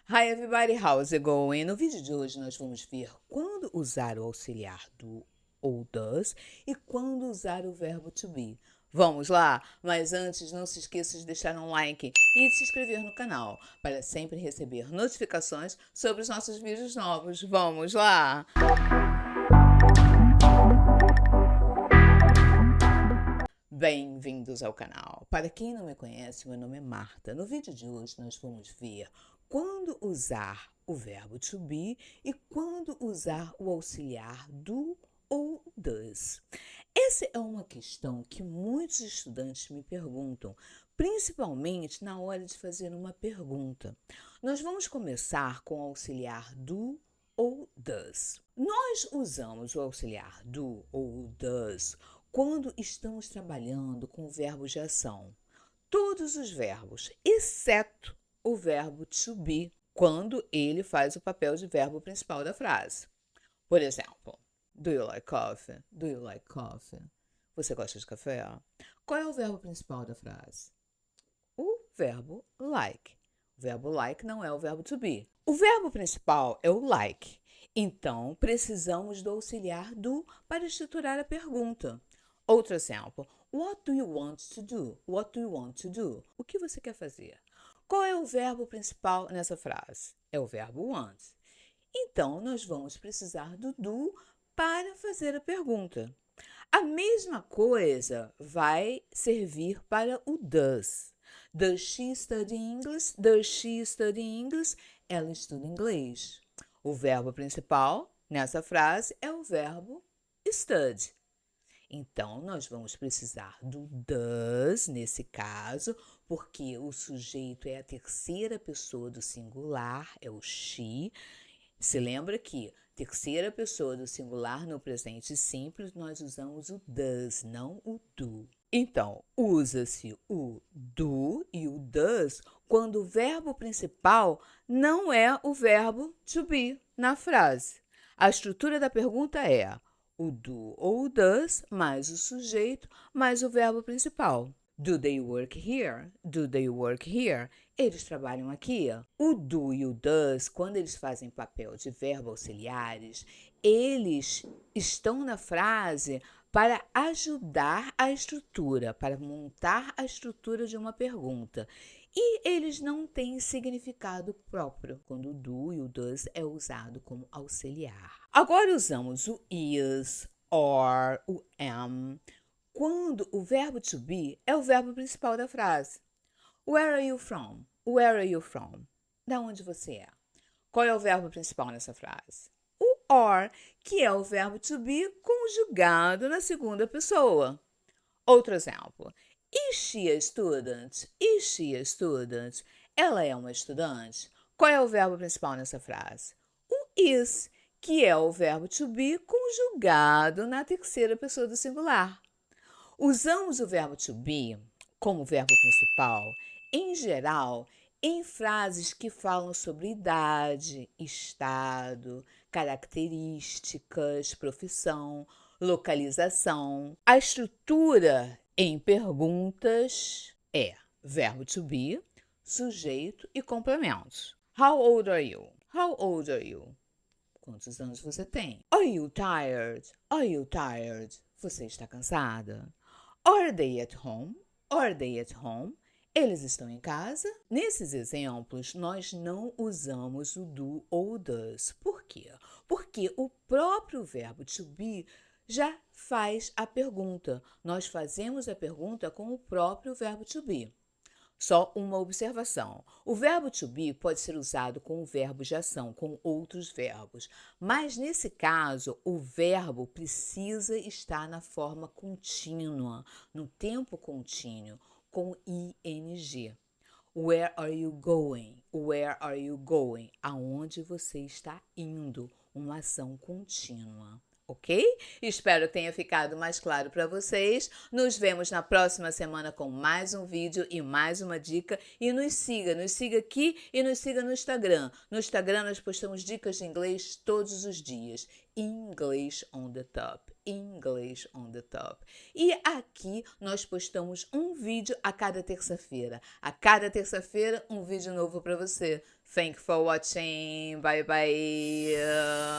Hi everybody, how's it going? No vídeo de hoje nós vamos ver quando usar o auxiliar do ou does e quando usar o verbo to be. Vamos lá? Mas antes não se esqueça de deixar um like e de se inscrever no canal para sempre receber notificações sobre os nossos vídeos novos. Vamos lá? Bem-vindos ao canal. Para quem não me conhece, meu nome é Marta. No vídeo de hoje nós vamos ver quando usar o verbo to be e quando usar o auxiliar do ou does. Essa é uma questão que muitos estudantes me perguntam, principalmente na hora de fazer uma pergunta. Nós vamos começar com o auxiliar do ou does. Nós usamos o auxiliar do ou does quando estamos trabalhando com o verbo de ação. Todos os verbos, exceto o verbo to be, quando ele faz o papel de verbo principal da frase. Por exemplo, do you like coffee? Do you like coffee? Você gosta de café? Qual é o verbo principal da frase? O verbo like. O verbo like não é o verbo to be. O verbo principal é o like. Então, precisamos do auxiliar do para estruturar a pergunta. Outro exemplo. What do you want to do? What do you want to do? O que você quer fazer? Qual é o verbo principal nessa frase? É o verbo want. Então, nós vamos precisar do do para fazer a pergunta. A mesma coisa vai servir para o does. Does she study English? Does she study English? Ela estuda inglês. O verbo principal nessa frase é o verbo study. Então, nós vamos precisar do does nesse caso, porque o sujeito é a terceira pessoa do singular, é o she. Se lembra que terceira pessoa do singular no presente simples, nós usamos o does, não o do. Então, usa-se o do e o does quando o verbo principal não é o verbo to be na frase. A estrutura da pergunta é o do ou o does mais o sujeito mais o verbo principal. Do they work here? Do they work here? Eles trabalham aqui. O do e o does, quando eles fazem papel de verbo auxiliares, eles estão na frase para ajudar a estrutura, para montar a estrutura de uma pergunta. E eles não têm significado próprio quando o do e o does é usado como auxiliar. Agora usamos o is, or, o am, quando o verbo to be é o verbo principal da frase. Where are you from? Where are you from? Da onde você é? Qual é o verbo principal nessa frase? O or, que é o verbo to be conjugado na segunda pessoa. Outro exemplo. Is she a student? Is she a student? Ela é uma estudante. Qual é o verbo principal nessa frase? O is, que é o verbo to be conjugado na terceira pessoa do singular. Usamos o verbo to be como verbo principal, em geral, em frases que falam sobre idade, estado, características, profissão, localização. A estrutura em perguntas é verbo to be, sujeito e complementos. How old are you? How old are you? Quantos anos você tem? Are you tired? Are you tired? Você está cansada? Are they at home? Are they at home? Eles estão em casa? Nesses exemplos, nós não usamos o do ou o does. Por quê? Porque o próprio verbo to be já faz a pergunta. Nós fazemos a pergunta com o próprio verbo to be. Só uma observação. O verbo to be pode ser usado com o verbo de ação, com outros verbos. Mas, nesse caso, o verbo precisa estar na forma contínua, no tempo contínuo, com ing. Where are you going? Where are you going? Aonde você está indo? Uma ação contínua. Ok? Espero que tenha ficado mais claro para vocês. Nos vemos na próxima semana com mais um vídeo e mais uma dica. E nos siga aqui e nos siga no Instagram. No Instagram nós postamos dicas de inglês todos os dias. English on the top. English on the top. E aqui nós postamos um vídeo a cada terça-feira. A cada terça-feira, um vídeo novo para você. Thank you for watching. Bye bye.